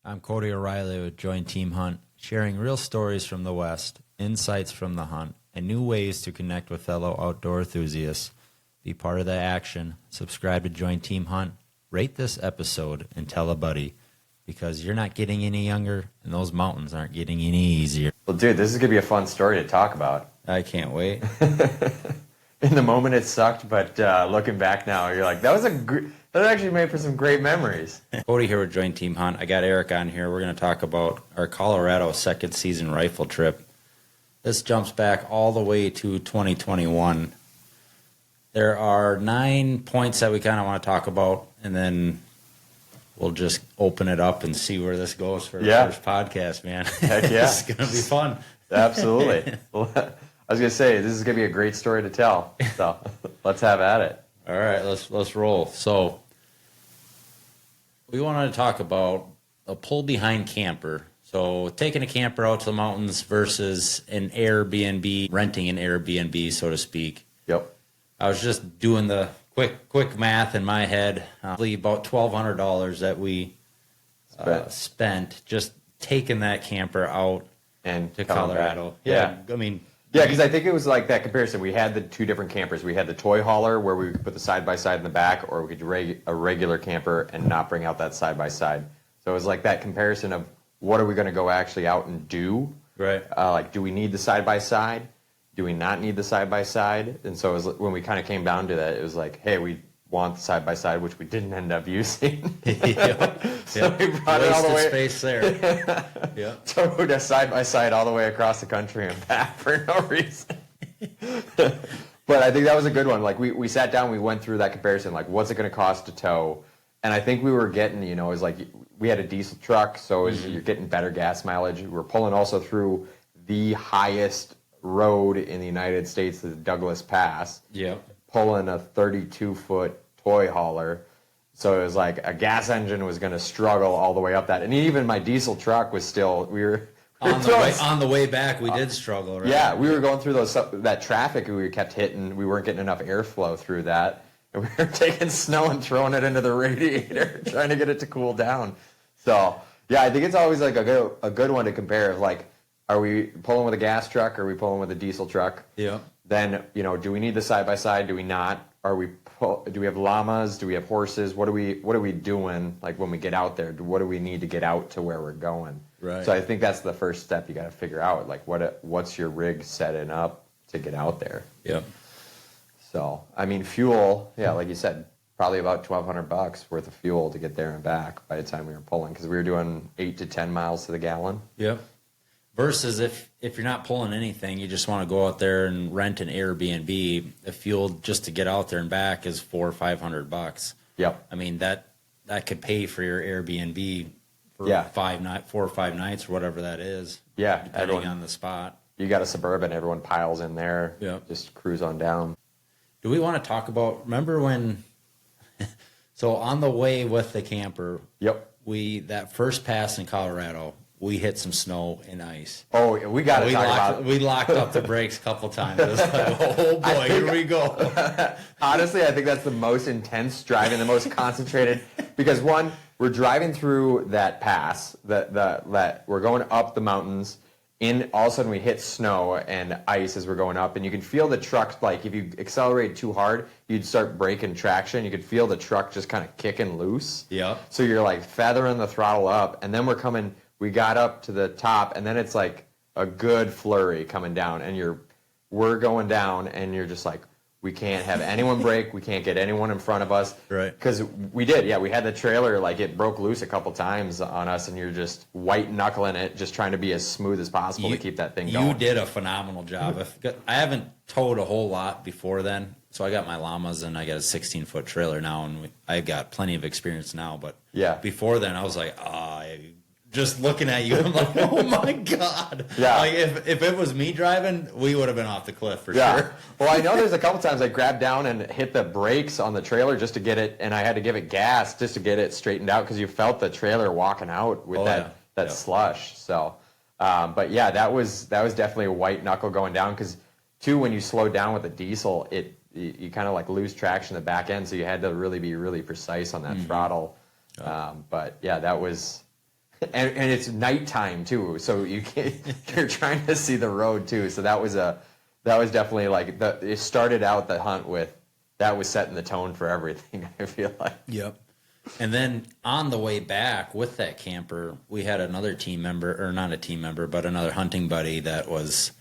I'm Cody O'Reilly with JoinTeamHunt, sharing real stories from the West, insights from the hunt, and new ways to connect with fellow outdoor enthusiasts. Be part of the action. Subscribe to JoinTeamHunt. Rate this episode and tell a buddy, because you're not getting any younger and those mountains aren't getting any easier. Well, dude, this is going to be a fun story to talk about. I can't wait. In the moment, it sucked, but looking back now, you're like, that actually made for some great memories. Cody here with JoinTeamHunt. I got Eric on here. We're going to talk about our Colorado second season rifle trip. This jumps back all the way to 2021. There are 9 points that we kind of want to talk about, and then we'll just open it up and see where this goes for the first podcast, man. Heck yeah. It's going to be fun. Absolutely. Well, I was going to say, this is going to be a great story to tell, so let's have at it. All right, let's roll. So we wanted to talk about a pull-behind camper. So taking a camper out to the mountains versus an Airbnb, renting an Airbnb, so to speak. Yep. I was just doing the quick math in my head. About $1,200 that we spent just taking that camper out and to Colorado. Yeah. I mean, yeah, because I think it was like that comparison. We had the two different campers. We had the toy hauler where we could put the side-by-side in the back, or we could do a regular camper and not bring out that side-by-side. So it was like that comparison of what are we going to go actually out and do? Right. Like, do we need the side-by-side? Do we not need the side-by-side? And so it was, when we kind of came down to that, it was like, hey, we want the side-by-side, which we didn't end up using. So we brought it all the way. Space there. Yeah. Towed a side-by-side all the way across the country and back for no reason. But I think that was a good one. Like, we sat down, we went through that comparison, like, what's it going to cost to tow? And I think we were getting, it was like, we had a diesel truck, so you're getting better gas mileage. We were pulling also through the highest road in the United States, the Douglas Pass. Yeah. Pulling a 32-foot toy hauler. So it was like a gas engine was going to struggle all the way up that. And even my diesel truck was still, on the way back, we did struggle, right? Yeah, we were going through that traffic we kept hitting. We weren't getting enough airflow through that. And we were taking snow and throwing it into the radiator, trying to get it to cool down. So, yeah, I think it's always like a good one to compare. Like, are we pulling with a gas truck or are we pulling with a diesel truck? Yeah. Then, do we need the side-by-side? Do we not? Do we have llamas? Do we have horses? What are we doing, like, when we get out there? What do we need to get out to where we're going? Right. So I think that's the first step you got to figure out. Like, what's your rig setting up to get out there? Yep. So, I mean, fuel, yeah, like you said, probably about $1,200 worth of fuel to get there and back by the time we were pulling, because we were doing 8 to 10 miles to the gallon. Yep. Versus if you're not pulling anything, you just want to go out there and rent an Airbnb, the fuel just to get out there and back is $400 or $500. Yep. I mean, that could pay for your Airbnb for 4 or 5 nights or whatever that is. Yeah. Depending on the spot. You got a Suburban, everyone piles in there. Yep. Just cruise on down. Do we want to talk about, remember when, so on the way with the camper, yep, that first pass in Colorado, we hit some snow and ice. Oh, we got to talk about it. We locked up the brakes a couple times. It was like, oh boy, here we go. Honestly, I think that's the most intense driving, the most concentrated, because one, we're driving through that pass, that we're going up the mountains. All of a sudden we hit snow and ice as we're going up, and you can feel the truck, like if you accelerate too hard, you'd start breaking traction. You could feel the truck just kind of kicking loose. Yeah. So you're like feathering the throttle up, and then we got up to the top, and then it's like a good flurry coming down, and we're going down, and you're just like, we can't have anyone brake. We can't get anyone in front of us. Right. Because we did, yeah. We had the trailer, like, it broke loose a couple times on us, and you're just white-knuckling it, just trying to be as smooth as possible to keep that thing going. You did a phenomenal job. I haven't towed a whole lot before then, so I got my llamas, and I got a 16-foot trailer now, and I've got plenty of experience now. But before then, I was like, just looking at you, I'm like, oh my God. Yeah. Like if it was me driving, we would have been off the cliff for sure. Well, I know there's a couple times I grabbed down and hit the brakes on the trailer just to get it, and I had to give it gas just to get it straightened out, because you felt the trailer walking out with that slush. So, but yeah, that was definitely a white knuckle going down, because too, when you slow down with the diesel, you kind of like lose traction in the back end, so you had to really be really precise on that throttle. But yeah, that was and it's nighttime too, so you're trying to see the road too. So that was definitely like it started out the hunt with that was setting the tone for everything. I feel like. Yep. And then on the way back with that camper, we had another team member, or not a team member, but another hunting buddy that was.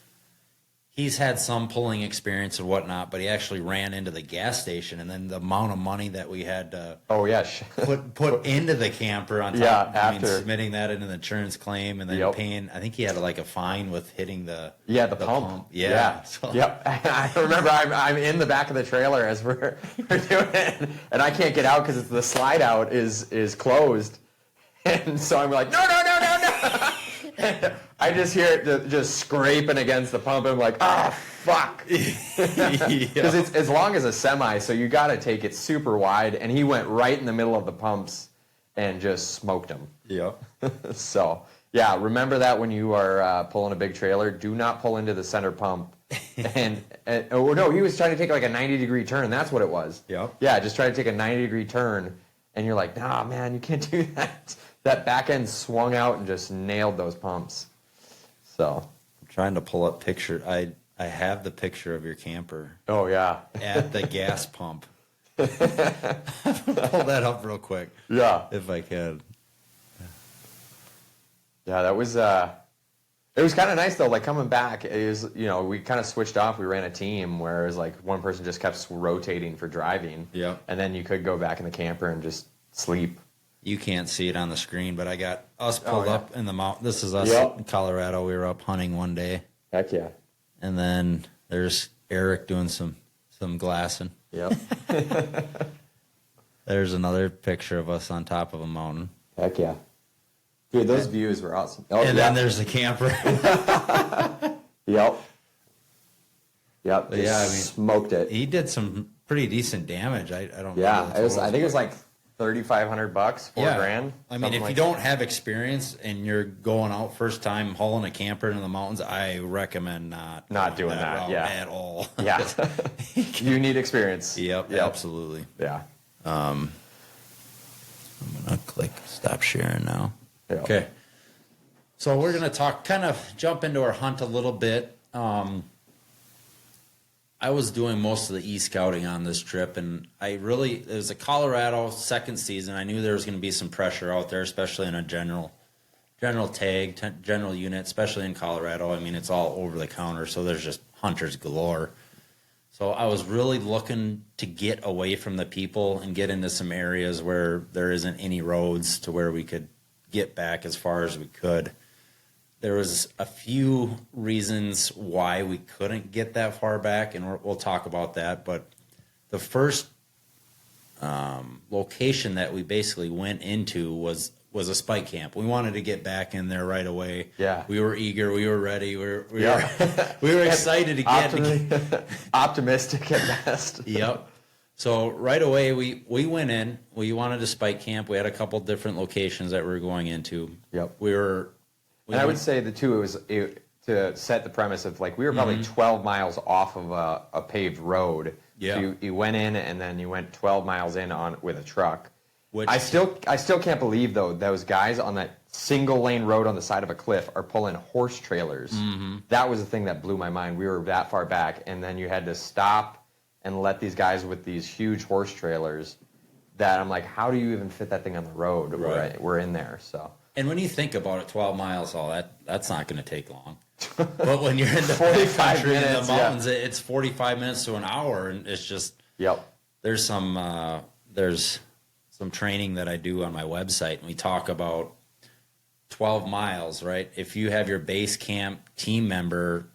He's had some pulling experience and whatnot, but he actually ran into the gas station, and then the amount of money that we had to put into the camper on top. After submitting that in an insurance claim, and then paying. I think he had like a fine with hitting the pump. Yeah. So. Yep. I remember I'm in the back of the trailer as we're doing it, and I can't get out because the slide out is closed, and so I'm like no. I just hear it just scraping against the pump, and I'm like, fuck. Because it's as long as a semi, so you got to take it super wide, and he went right in the middle of the pumps and just smoked them. Yep. So, yeah, remember that when you are pulling a big trailer, do not pull into the center pump. And no, he was trying to take like a 90-degree turn. That's what it was. Yep. Yeah, just try to take a 90-degree turn, and you're like, nah, man, you can't do that. That back end swung out and just nailed those pumps. So I'm trying to pull up picture. I have the picture of your camper. Oh yeah. At the gas pump. Pull that up real quick. Yeah. If I can. Yeah, that was it was kind of nice though. Like coming back, it was we kind of switched off. We ran a team where it was like one person just kept rotating for driving. Yeah. And then you could go back in the camper and just sleep. You can't see it on the screen, but I got us pulled up in the mountain. This is us in Colorado. We were up hunting one day. Heck yeah. And then there's Eric doing some glassing. Yep. There's another picture of us on top of a mountain. Heck yeah. Dude, those views were awesome. Oh, and then there's the camper. Yep. Smoked it. He did some pretty decent damage. I don't know. Yeah, I think it was like $3,500, $4,000. I mean, if you don't have experience and you're going out first time hauling a camper into the mountains, I recommend not doing that. Yeah, at all. Yeah, you need experience. Yep, absolutely. Yeah. I'm gonna click stop sharing now. Yep. Okay. So we're gonna jump into our hunt a little bit. I was doing most of the e-scouting on this trip, and it was a Colorado second season. I knew there was going to be some pressure out there, especially in a general tag, general unit, especially in Colorado. I mean, it's all over the counter, so there's just hunters galore. So I was really looking to get away from the people and get into some areas where there isn't any roads to where we could get back as far as we could. There was a few reasons why we couldn't get that far back, and we'll talk about that. But the first location that we basically went into was a spike camp. We wanted to get back in there right away. Yeah, we were eager, we were ready, we were excited to get optimistic at best. Yep. So right away we went in. We wanted a spike camp. We had a couple different locations that we were going into. Yep. And I would say to set the premise of like we were probably 12 miles off of a paved road. Yeah. So you went in and then you went 12 miles in with a truck. Which I still can't believe though those guys on that single lane road on the side of a cliff are pulling horse trailers. Mm-hmm. That was the thing that blew my mind. We were that far back, and then you had to stop and let these guys with these huge horse trailers. That I'm like, how do you even fit that thing on the road? Right. We're in there, so. And when you think about it, 12 miles, that's not going to take long. But when you're in the 45 minutes, in the mountains, it's 45 minutes to an hour, and it's just there's some training that I do on my website, and we talk about 12 miles, right? If you have your base camp team member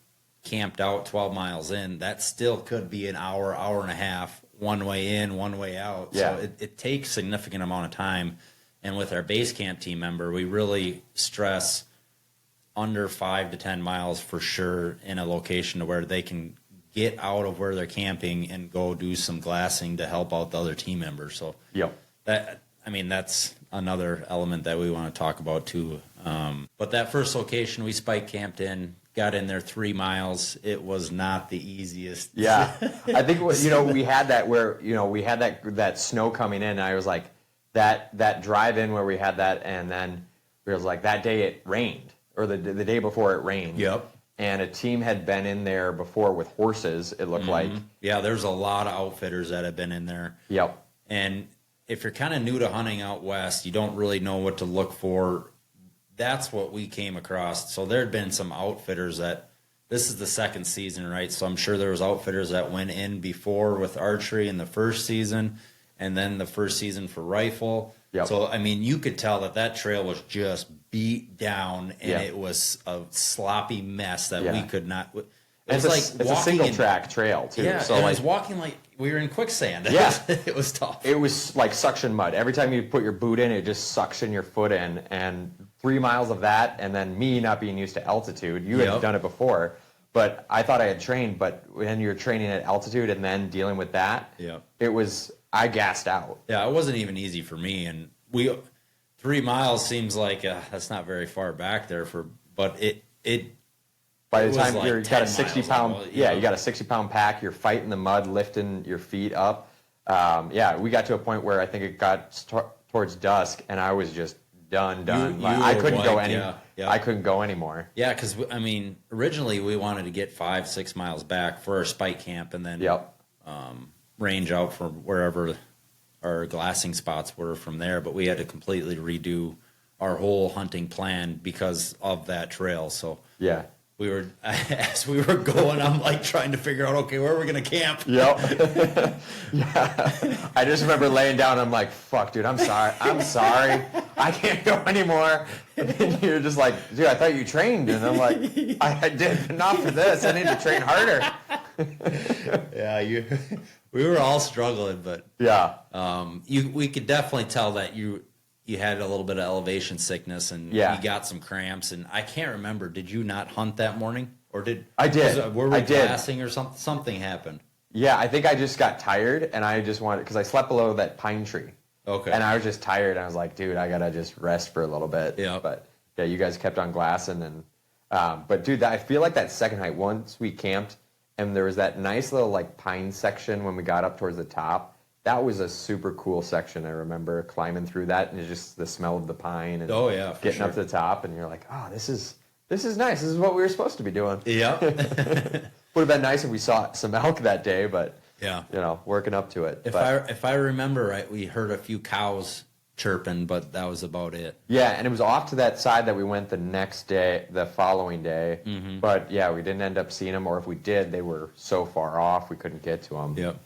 camped out 12 miles in, that still could be an hour and a half, one way in, one way out. Yeah. So it takes significant amount of time. And with our base camp team member, we really stress under 5 to 10 miles for sure in a location to where they can get out of where they're camping and go do some glassing to help out the other team members. So that's another element that we want to talk about too. But that first location we spike camped in, got in there 3 miles. It was not the easiest. Yeah, I think we had that where we had that snow coming in. And I was like, that drive in where we had that, and then Because like that day it rained, or the day before it rained. Yep. And a team had been in there before with horses, it looked like. Yeah, there's a lot of outfitters that have been in there. Yep. And if you're kind of new to hunting out west, you don't really know what to look for. That's what we came across. So there had been some outfitters that, this is the second season, right? So I'm sure there was outfitters that went in before with archery in the first season, and then the first season for rifle. Yep. So, I mean, you could tell that trail was just beat down, and it was a sloppy mess that we could not. It was it's a single track trail too. Yeah, so and like, it was walking like we were in quicksand. Yeah. It was tough. It was like suction mud. Every time you put your boot in, it just suction your foot in. And 3 miles of that, and then me not being used to altitude. You had done it before, but I thought I had trained. But when you're training at altitude and then dealing with that, it was, I gassed out. Yeah, it wasn't even easy for me. And 3 miles seems like that's not very far back there but it. By the time like you got a 60-pound, you got a 60-pound pack, you're fighting the mud, lifting your feet up. We got to a point where I think it got towards dusk, and I was just done. I couldn't go I couldn't go anymore. Yeah, because I mean, originally we wanted to get 5-6 miles back for our spike camp, and then range out from wherever our glassing spots were from there. But we had to completely redo our whole hunting plan because of that trail. So we were, as we were going, I'm like trying to figure out, okay, where are we going to camp? Yep. I just remember laying down. I'm like, fuck, dude, I'm sorry. I can't go anymore. And then you're just like, dude, I thought you trained. And I'm like, I did, but not for this. I need to train harder. We were all struggling, but we could definitely tell that you had a little bit of elevation sickness, and you got some cramps. And I can't remember, did you not hunt that morning? Or did I did? Were we glassing or something? Something happened. Yeah, I think I just got tired, and I just wanted, because I slept below that pine tree. Okay. And I was just tired. I was like, dude, I got to just rest for a little bit. Yeah. But yeah, you guys kept on glassing. And but dude, I feel like that second hike, once we camped, and there was that nice little like pine section when we got up towards the top. That was a super cool section. I remember climbing through that, and it's just the smell of the pine and getting up to the top, and you're like, oh, this is nice. This is what we were supposed to be doing. Yeah. Would have been nice if we saw some elk that day, but working up to it. If I remember right, we heard a few cows chirping, but that was about it. Yeah, and it was off to that side that we went the next day, the following day. Mm-hmm. But yeah, we didn't end up seeing them, or if we did, they were so far off we couldn't get to them. Yep.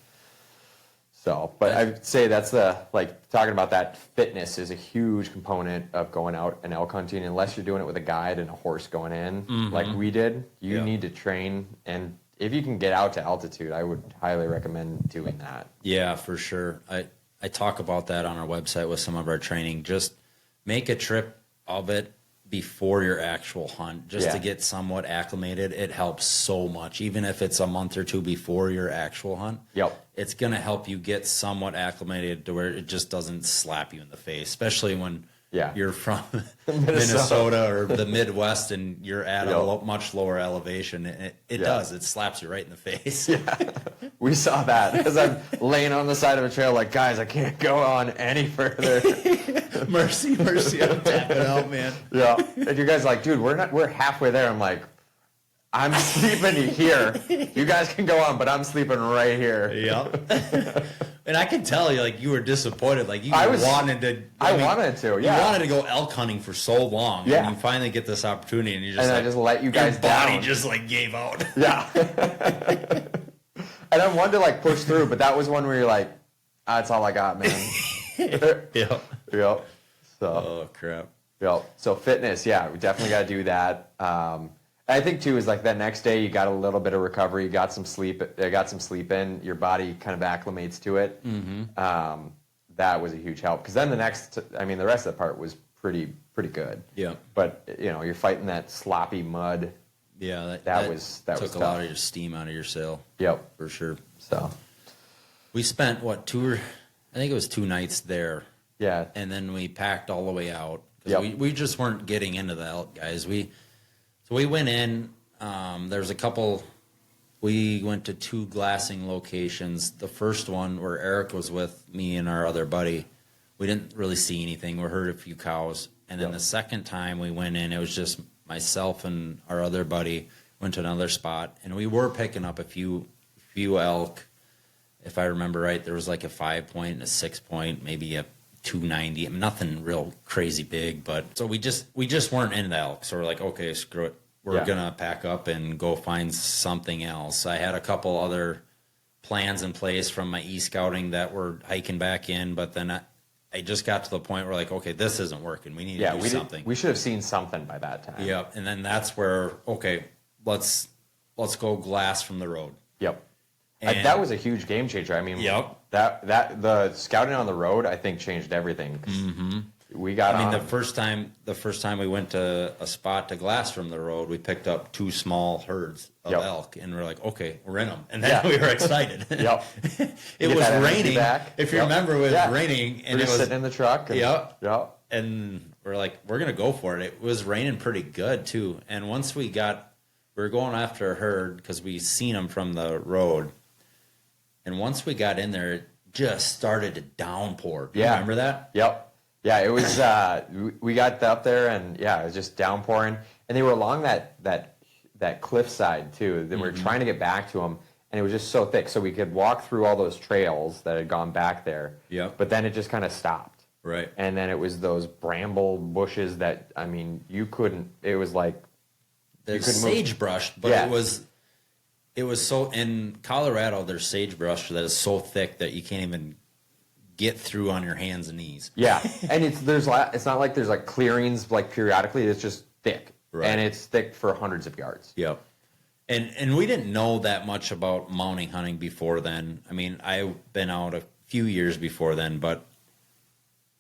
So, but I'd say that's talking about that, fitness is a huge component of going out and elk hunting. Unless you're doing it with a guide and a horse going in, like we did, you need to train. And if you can get out to altitude, I would highly recommend doing that. Yeah, for sure. I talk about that on our website with some of our training. Just make a trip of it before your actual hunt, just to get somewhat acclimated. It helps so much, even if it's a month or two before your actual hunt. Yep. It's going to help you get somewhat acclimated to where it just doesn't slap you in the face, especially when you're from Minnesota or the Midwest and you're at a much lower elevation. It does. It slaps you right in the face. Yeah. We saw that as I'm laying on the side of a trail like, guys, I can't go on any further. mercy, I'm tapping out, man. Yeah. And you guys are like, dude, we're halfway there. I'm like, I'm sleeping here. You guys can go on, but I'm sleeping right here. Yep. And I can tell you were disappointed. Like you wanted to. I wanted to. Yeah. You wanted to go elk hunting for so long. Yeah. And you finally get this opportunity, and you just I just let you guys down. Your body just gave out. Yeah. And I wanted to push through, but that was one where you're like, that's all I got, man. Yep. So. Oh crap. Yep. So fitness, we definitely got to do that. I think too is that next day you got a little bit of recovery, you got some sleep in, your body kind of acclimates to it. Mm-hmm. That was a huge help, because then the rest of the part was pretty good. Yeah. But you're fighting that sloppy mud. Yeah, that was took tough. A lot of your steam out of your sail. Yep, for sure. So we spent I think it was 2 nights there. Yeah, and then we packed all the way out. Yep. We just weren't getting into the elk, guys. So we went in. There's a couple. We went to 2 glassing locations. The first one where Eric was with me and our other buddy, we didn't really see anything. We heard a few cows, And then the second time we went in, it was just myself and our other buddy went to another spot, and we were picking up a few elk. If I remember right, there was like a 5-point and a 6-point, maybe a 290. I mean, nothing real crazy big, but so we just weren't into elk. So we're like, okay, screw it. We're gonna pack up and go find something else. I had a couple other plans in place from my e-scouting that were hiking back in, but then I just got to the point where like, okay, this isn't working. We need to do something. We should have seen something by that time. Yep. And then that's where, okay, let's go glass from the road. Yep. That was a huge game changer. I mean, that the scouting on the road, I think, changed everything. We got. I mean, the first time we went to a spot to glass from the road, we picked up 2 small herds of elk, and we're like, okay, we're in them, and then we were excited. It was raining. If you remember, it was raining, and we it was sitting in the truck. And, and we're like, we're gonna go for it. It was raining pretty good too, and once we were going after a herd because we seen them from the road, and once we got in there, it just started to downpour. Do you remember that? Yep. Yeah, it was. We got up there, and it was just downpouring, and they were along that cliffside too. Then we were trying to get back to them, and it was just so thick, so we could walk through all those trails that had gone back there. Yeah. But then it just kind of stopped. Right. And then it was those bramble bushes that, I mean, you couldn't. It was like there's sagebrush, but it was so in Colorado. There's sagebrush that is so thick that you can't even get through on your hands and knees. Yeah, and it's not like there's like clearings like periodically. It's just thick, and it's thick for hundreds of yards. Yep. And we didn't know that much about mounting hunting before then. I mean, I've been out a few years before then, but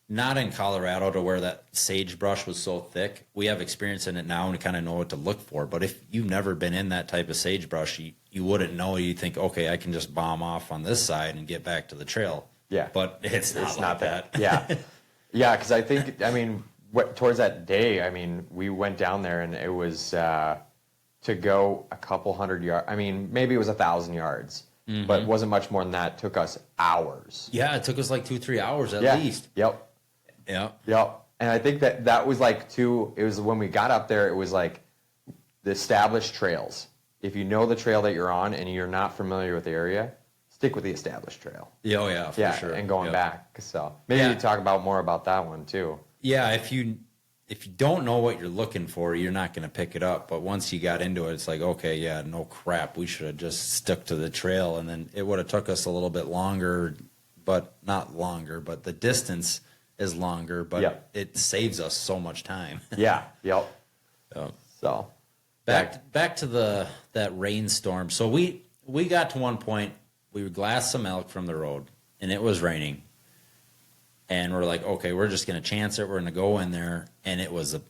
not in Colorado to where that sagebrush was so thick. We have experience in it now and kind of know what to look for. But if you've never been in that type of sagebrush, you wouldn't know. You think, okay, I can just bomb off on this side and get back to the trail. Yeah, but it's not that. Yeah, because I think, I mean, towards that day, I mean, we went down there and it was to go a couple hundred yards. I mean, maybe it was 1,000 yards, but it wasn't much more than that. It took us hours. Yeah, it took us like 2-3 hours at least. Yep. And I think that was like it was when we got up there, it was like the established trails. If you know the trail that you're on and you're not familiar with the area, stick with the established trail. Yeah, for sure. And going back. So maybe you talk about more about that one too. Yeah, if you don't know what you're looking for, you're not going to pick it up. But once you got into it, it's like, okay, no crap, we should have just stuck to the trail, and then it would have took us a little bit longer, but not longer. But the distance is longer, but it saves us so much time. So back to that rainstorm. So we got to one point. We glassed some elk from the road, and it was raining. And we're like, okay, we're just going to chance it. We're going to go in there, and it was a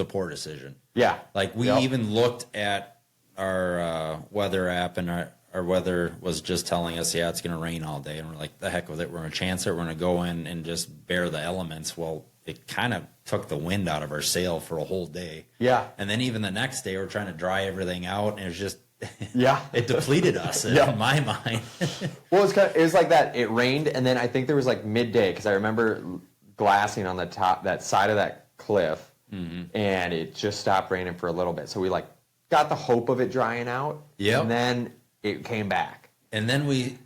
poor decision. Yeah. Like we even looked at our weather app, and our weather was just telling us, it's going to rain all day. And we're like, the heck with it. We're going to chance it. We're going to go in and just bear the elements. Well, it kind of took the wind out of our sail for a whole day. Yeah. And then even the next day, we're trying to dry everything out, and it was just... it depleted us in my mind. Well, it was like that. It rained, and then I think there was like midday because I remember glassing on the top that side of that cliff, and it just stopped raining for a little bit. So we like got the hope of it drying out, and then it came back. And then we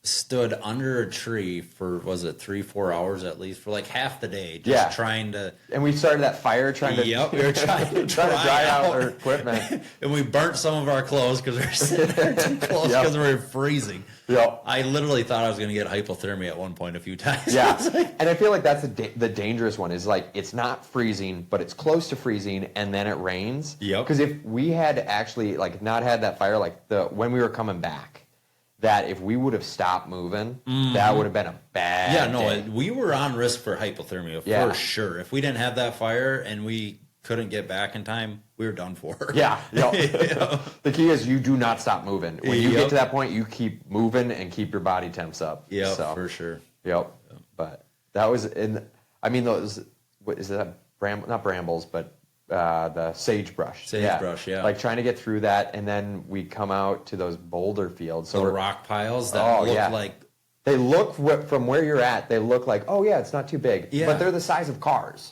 stood under a tree for, was it 3-4 hours at least, for like half the day, just trying to... And we started that fire trying to... we were trying to dry out our equipment. And we burnt some of our clothes because we were sitting there too close because we were freezing. I literally thought I was going to get hypothermia at one point a few times. And I feel like that's the dangerous one, is like it's not freezing, but it's close to freezing, and then it rains. Because if we had actually like not had that fire, like when we were coming back, that if we would have stopped moving, that would have been a bad day. We were on risk for hypothermia for sure. If we didn't have that fire and we couldn't get back in time, we were done for. The key is you do not stop moving. When you get to that point, you keep moving and keep your body temps up. For sure. But that was those, what is that? Not brambles, but the sagebrush. Like trying to get through that, and then we come out to those boulder fields. So the rock piles that look like... They look, from where you're at, they look like, it's not too big. But they're the size of cars.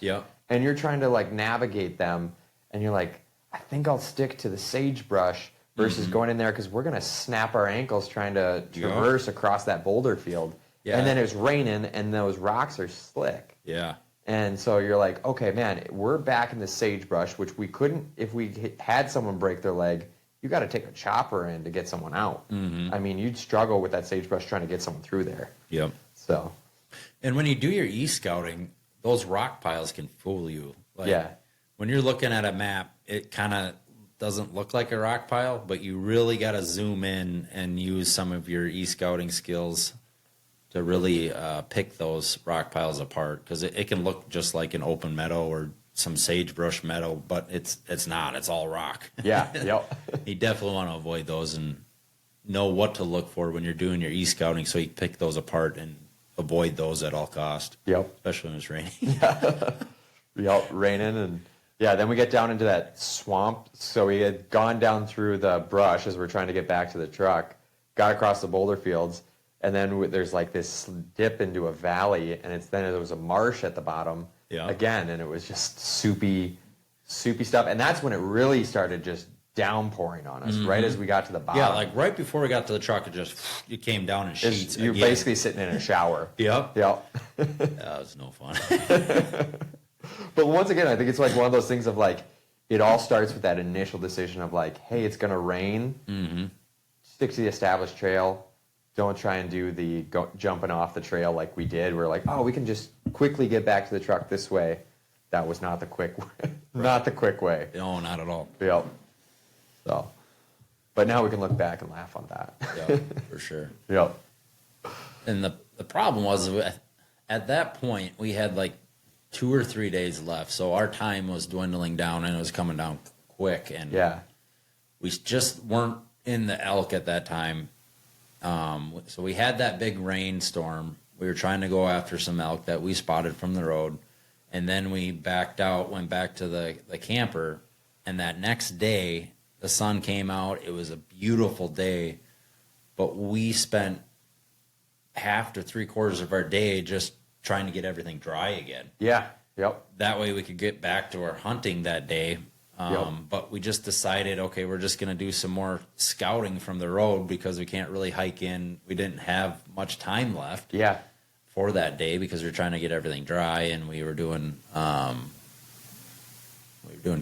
and you're trying to like navigate them, and you're like, I think I'll stick to the sagebrush versus going in there because we're gonna snap our ankles trying to traverse across that boulder field. Yeah. And then it's raining, and those rocks are slick. Yeah. And so you're like, okay, man, we're back in the sagebrush, which we couldn't if we had someone break their leg. You got to take a chopper in to get someone out. I mean, you'd struggle with that sagebrush trying to get someone through there. Yep. So, and when you do your e-scouting, those rock piles can fool you. Like, yeah. When you're looking at a map, it kind of doesn't look like a rock pile, but you really got to zoom in and use some of your e-scouting skills to really pick those rock piles apart, because it can look just like an open meadow or some sagebrush meadow, but it's not. It's all rock. Yeah, yep. You definitely want to avoid those and know what to look for when you're doing your e-scouting, so you pick those apart and avoid those at all cost. Yep. Especially when it's raining. Yep, raining. And yeah, then we get down into that swamp. So we had gone down through the brush as we're trying to get back to the truck, got across the boulder fields, and then there's like this dip into a valley, and then there was a marsh at the bottom. Yeah. Again, and it was just soupy stuff. And that's when it really started just downpouring on us, right as we got to the bottom. Yeah, like right before we got to the truck, it came down in sheets. You're basically sitting in a shower. Yep. Yep. That was no fun. But once again, I think it's like one of those things of like, it all starts with that initial decision of like, hey, it's going to rain. Stick to the established trail. Don't try and do the jumping off the trail like we did. We're like, oh, we can just quickly get back to the truck this way. That was not the quick way. Right. Not the quick way. No, not at all. Yep. So, but now we can look back and laugh on that. Yep, for sure. Yep. And the problem was, at that point, we had like 2 or 3 days left. So our time was dwindling down, and it was coming down quick. And we just weren't in the elk at that time. So we had that big rainstorm. We were trying to go after some elk that we spotted from the road. And then we backed out, went back to the camper. And that next day, the sun came out. It was a beautiful day. But we spent half to 3/4 of our day just trying to get everything dry again. Yeah. Yep. That way we could get back to our hunting that day. But we just decided, okay, we're just going to do some more scouting from the road because we can't really hike in. We didn't have much time left for that day because we were trying to get everything dry, and we were doing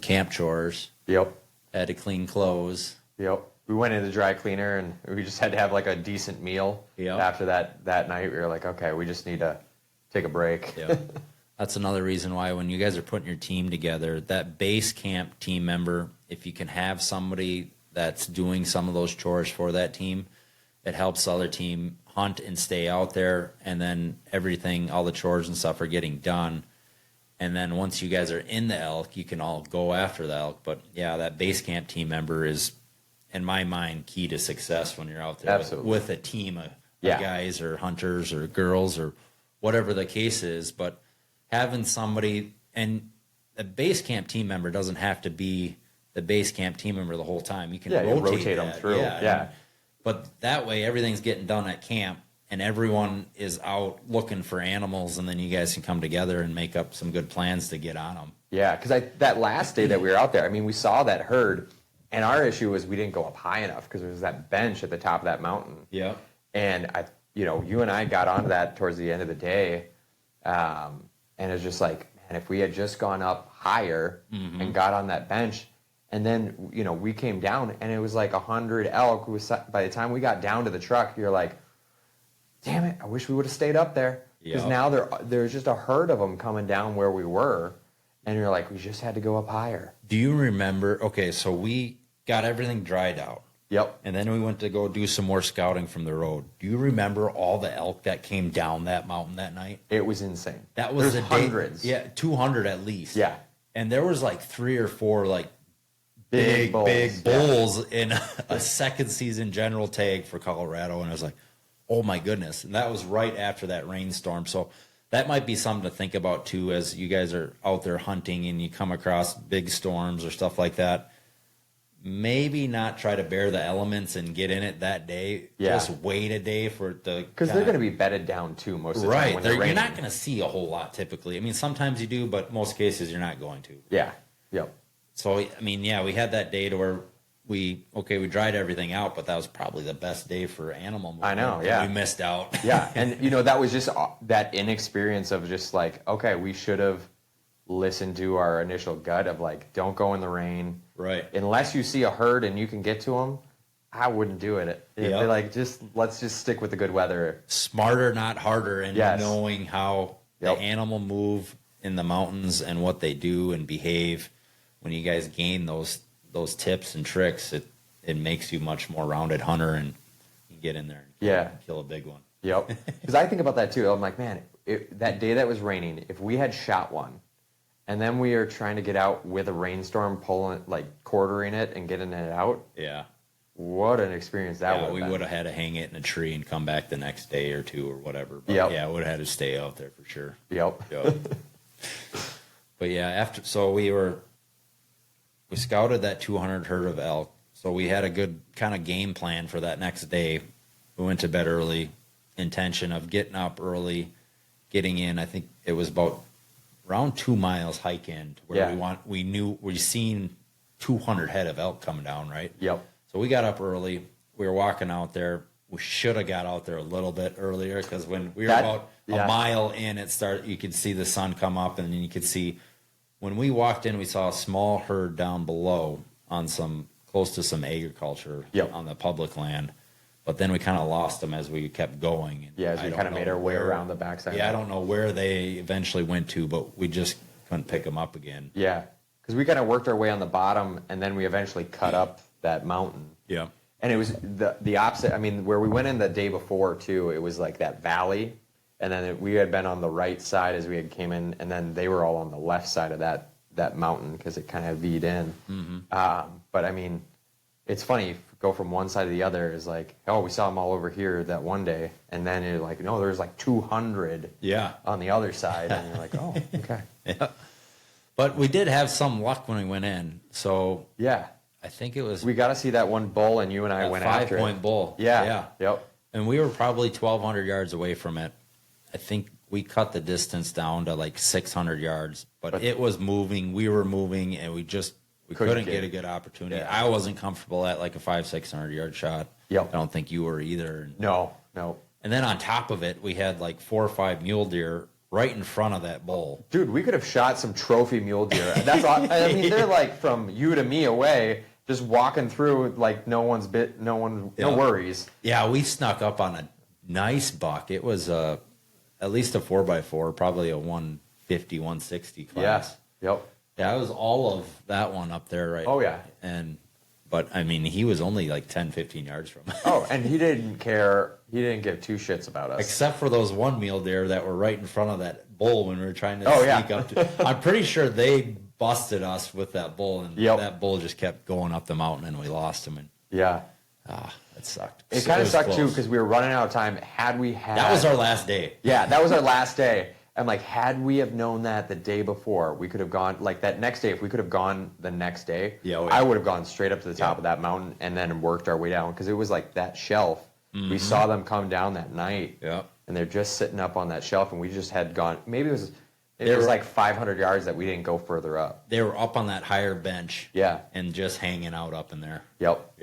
camp chores. Yep. Had to clean clothes. Yep. We went into the dry cleaner, and we just had to have like a decent meal after that night. We were like, okay, we just need to take a break. Yep. That's another reason why when you guys are putting your team together, that base camp team member, if you can have somebody that's doing some of those chores for that team, it helps the other team hunt and stay out there, and then everything, all the chores and stuff are getting done. And then once you guys are in the elk, you can all go after the elk. But yeah, that base camp team member is, in my mind, key to success when you're out there with a team of guys or hunters or girls or whatever the case is. But having somebody, and the base camp team member doesn't have to be the base camp team member the whole time. You can rotate them through. But that way, everything's getting done at camp, and everyone is out looking for animals, and then you guys can come together and make up some good plans to get on them. Yeah, because that last day that we were out there, I mean, we saw that herd, and our issue was we didn't go up high enough because there was that bench at the top of that mountain. Yeah. And you and I got onto that towards the end of the day. And it's just like, man, if we had just gone up higher and got on that bench, and then, we came down, and it was like 100 elk. By the time we got down to the truck, you're like, damn it, I wish we would have stayed up there. Because now there's just a herd of them coming down where we were, and you're like, we just had to go up higher. Do you remember, okay, so we got everything dried out. Yep. And then we went to go do some more scouting from the road. Do you remember all the elk that came down that mountain that night? It was insane. That was There's hundreds. Yeah, 200 at least. Yeah. And there was like 3 or 4 like big bulls in a second season general tag for Colorado, and I was like, oh my goodness. And that was right after that rainstorm. So that might be something to think about too as you guys are out there hunting and you come across big storms or stuff like that. maybe not try to bear the elements and get in it that day. Yeah. Just wait a day for it to... Because they're going to be bedded down, too, most of the time when they're You're raining. not going to see a whole lot, typically. I mean, sometimes you do, but most cases you're not going to. Yeah. Yep. So, I mean, yeah, we had that day to where we dried everything out, but that was probably the best day for animal movement. I know, yeah. We missed out. Yeah, and, that was just that inexperience of just like, okay, we should have listened to our initial gut of like, don't go in the rain. Right. Unless you see a herd and you can get to them, I wouldn't do it. It'd be like, let's just stick with the good weather. Smarter, not harder, and knowing how the Yep. animal move in the mountains and what they do and behave. When you guys gain those tips and tricks, it makes you much more rounded hunter, and you get in there and kill a big one. Yep. Because I think about that too. I'm like, man, that day that was raining, if we had shot one, and then we are trying to get out with a rainstorm, pulling, like quartering it and getting it out. Yeah. What an experience that would have been. We would have had to hang it in a tree and come back the next day or two or whatever. But Yep. yeah, would have had to stay out there for sure. Yep. But yeah, we scouted that 200 herd of elk. So we had a good kind of game plan for that next day. We went to bed early, intention of getting up early, getting in. I think it was about around 2 miles hike in to where we seen 200 head of elk coming down, right? Yep. So we got up early. We were walking out there. We should have got out there a little bit earlier, because when we were about a mile in, you could see the sun come up, and then you could see, when we walked in, we saw a small herd down below on close to some agriculture on the public land. But then we kind of lost them as we kept going. Yeah, as we kind of made our way around the backside. Yeah, I don't know where they eventually went to, but we just couldn't pick them up again. Yeah, because we kind of worked our way on the bottom, and then we eventually cut up that mountain. Yeah. And it was the opposite. I mean, where we went in the day before, too, it was like that valley. And then we had been on the right side as we had came in, and then they were all on the left side of that mountain because it kind of V'd in. Mm-hmm. But, I mean, it's funny. Go from one side to the other is like, oh, we saw them all over here that one day, and then you're like, no, there's like 200 on the other side, and you're like, oh, okay. Yeah. But we did have some luck when we went in, so yeah, I think it was we got to see that one bull, and you and I went after it. 5-point bull. Yeah, yep. And we were probably 1,200 yards away from it. I think we cut the distance down to like 600 yards, but it was moving. We were moving, and we couldn't get a good opportunity. Yeah. I wasn't comfortable at like a 500-600 yard shot. Yep. I don't think you were either. No. And then on top of it, we had like 4 or 5 mule deer right in front of that bull. Dude, we could have shot some trophy mule deer. That's all. I mean, they're like from you to me away, just walking through like no worries. Yeah, we snuck up on a nice buck. It was at least a 4x4, probably a 150, 160 class. Yeah. Yep. Yeah, it was all of that one up there, right? Oh, yeah. But, I mean, he was only like 10, 15 yards from us. Oh, and he didn't care. He didn't give two shits about us. Except for those one mule deer that were right in front of that bull when we were trying to sneak up to. I'm pretty sure they busted us with that bull, and that bull just kept going up the mountain, and we lost him. And yeah. It sucked. It kind of sucked, too, because we were running out of time. Had we had... That was our last day. Yeah, that was our last day. I'm like, had we have known that the day before, we could have gone, like that next day, if we could have gone the next day, I would have gone straight up to the top of that mountain and then worked our way down, because it was like that shelf. Mm-hmm. We saw them come down that night, and they're just sitting up on that shelf, and we just had gone, maybe it was like 500 yards that we didn't go further up. They were up on that higher bench, and just hanging out up in there. Yep.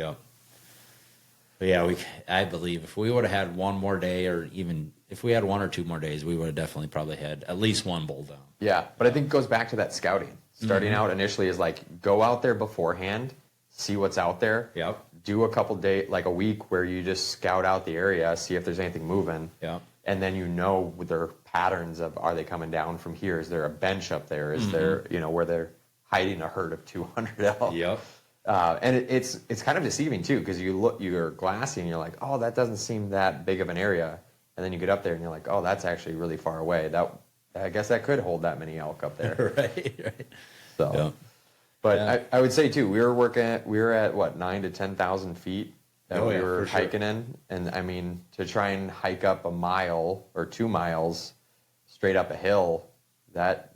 But yeah, I believe if we would have had one more day, or even if we had 1 or 2 more days, we would have definitely probably had at least one bull down. Yeah, but I think it goes back to that scouting. Starting out initially is like, go out there beforehand, see what's out there. Yep. Do a couple days, like a week, where you just scout out the area, see if there's anything moving. Yep. And then with their patterns of, are they coming down from here? Is there a bench up there? Is there, where they're hiding a herd of 200 elk? Yep. And it's kind of deceiving too, because you're glassy and you're like, oh, that doesn't seem that big of an area, and then you get up there and you're like, oh, that's actually really far away. I guess that could hold that many elk up there. right. So, but I would say too, we were at what, 9,000 to 10,000 feet that we were hiking in, and I mean, to try and hike up a mile or 2 miles straight up a hill, that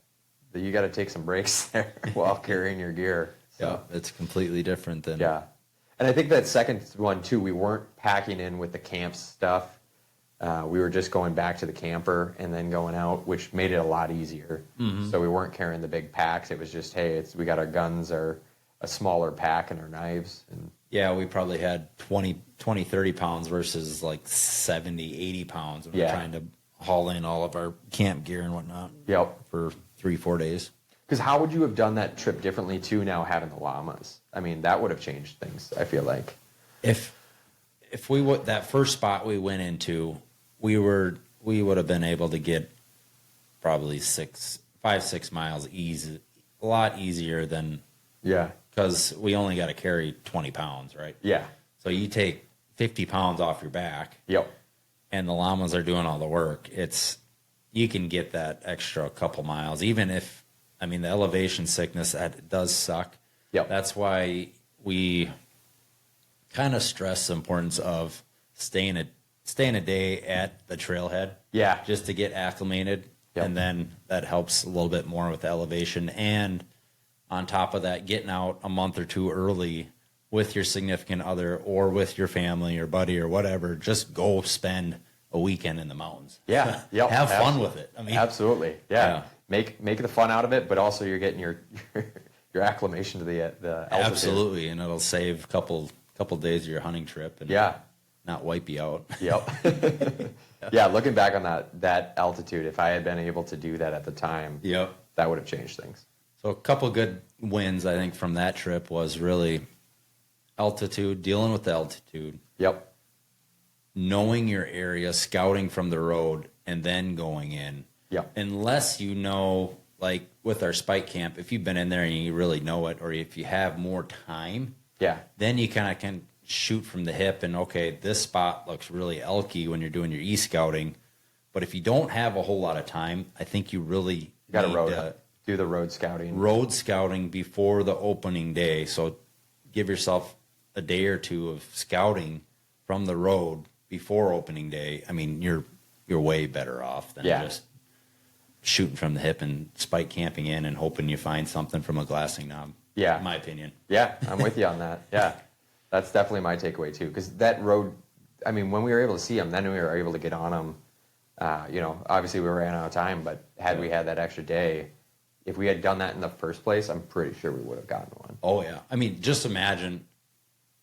you got to take some breaks there while carrying your gear. Yeah, it's completely different than... Yeah. And I think that second one, too, we weren't packing in with the camp stuff. We were just going back to the camper and then going out, which made it a lot easier. Mm-hmm. So we weren't carrying the big packs. It was just, hey, we got our guns, a smaller pack, and our knives. And yeah, we probably had 20, 30 pounds versus like 70, 80 pounds. And we're trying to haul in all of our camp gear and whatnot for 3-4 days. Because how would you have done that trip differently, too, now having the llamas? I mean, that would have changed things, I feel like. If we would, that first spot we went into, we would have been able to get probably 5-6 miles easy, a lot easier than... Yeah. Because we only got to carry 20 pounds, right? Yeah. So you take 50 pounds off your back. Yep. And the llamas are doing all the work. You can get that extra couple miles, even if, I mean, the elevation sickness, that does suck. Yep. That's why we kind of stress the importance of staying a day at the trailhead. Yeah. Just to get acclimated. Yep. And then that helps a little bit more with the elevation. And on top of that, getting out a month or two early with your significant other or with your family or buddy or whatever, just go spend a weekend in the mountains. Yeah. Yep. Have fun with it. I mean, absolutely. Yeah. Make the fun out of it, but also you're getting your acclimation to the altitude. Absolutely, and it'll save a couple days of your hunting trip and not wipe you out. Yep. Yeah, looking back on that altitude, if I had been able to do that at the time, that would have changed things. So a couple good wins, I think, from that trip was really altitude, dealing with the altitude. Yep. Knowing your area, scouting from the road, and then going in. Yep. Unless you know, like with our spike camp, if you've been in there and you really know it, or if you have more time, then you kind of can shoot from the hip and, okay, this spot looks really elky when you're doing your e-scouting. But if you don't have a whole lot of time, I think you really got to do the road scouting. Road scouting before the opening day. So give yourself a day or two of scouting from the road before opening day. I mean, you're way better off than just shooting from the hip and spike camping in and hoping you find something from a glassing knob. Yeah. In my opinion. Yeah, I'm with you on that. Yeah. That's definitely my takeaway too. Because that road, I mean, when we were able to see them, then we were able to get on them. Obviously we ran out of time, but had we had that extra day, if we had done that in the first place, I'm pretty sure we would have gotten one. Oh, yeah. I mean, just imagine,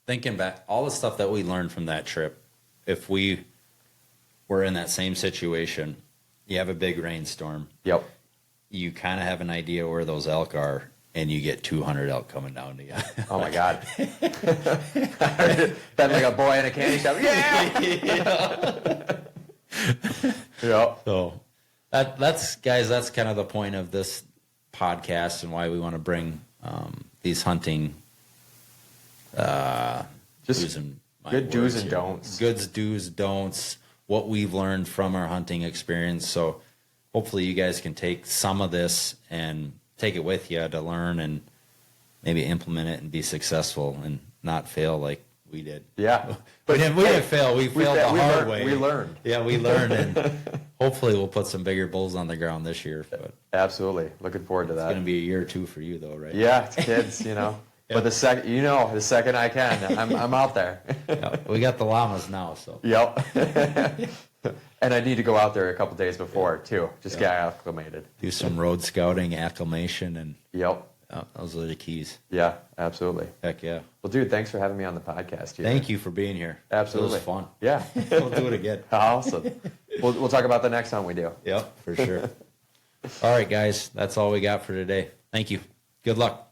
thinking back, all the stuff that we learned from that trip, if we were in that same situation, you have a big rainstorm. Yep. You kind of have an idea where those elk are, and you get 200 elk coming down to you. Oh, my God. Then like a boy in a candy shop. Yeah! Yep. So that's kind of the point of this podcast and why we want to bring these hunting do's and don'ts. Goods, do's, don'ts, what we've learned from our hunting experience. So hopefully you guys can take some of this and take it with you to learn and maybe implement it and be successful and not fail like we did. Yeah. But we didn't fail. We failed the hard way. We learned. Yeah, we learned, and hopefully we'll put some bigger bulls on the ground this year. But absolutely. Looking forward to that. It's going to be a year or two for you, though, right? Yeah, it's kids, But the second I can, I'm out there. We got the llamas now, so. Yep. And I need to go out there a couple days before, too. Just get acclimated. Do some road scouting, acclimation, and those are the keys. Yeah, absolutely. Heck yeah. Well, dude, thanks for having me on the podcast. Thank you for being here. Absolutely. It was fun. Yeah. We'll do it again. Awesome. We'll talk about the next hunt we do. Yep, for sure. All right, guys. That's all we got for today. Thank you. Good luck.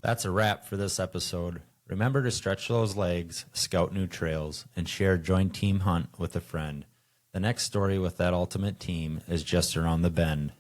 That's a wrap for this episode. Remember to stretch those legs, scout new trails, and share Join Team Hunt with a friend. The next story with that ultimate team is just around the bend.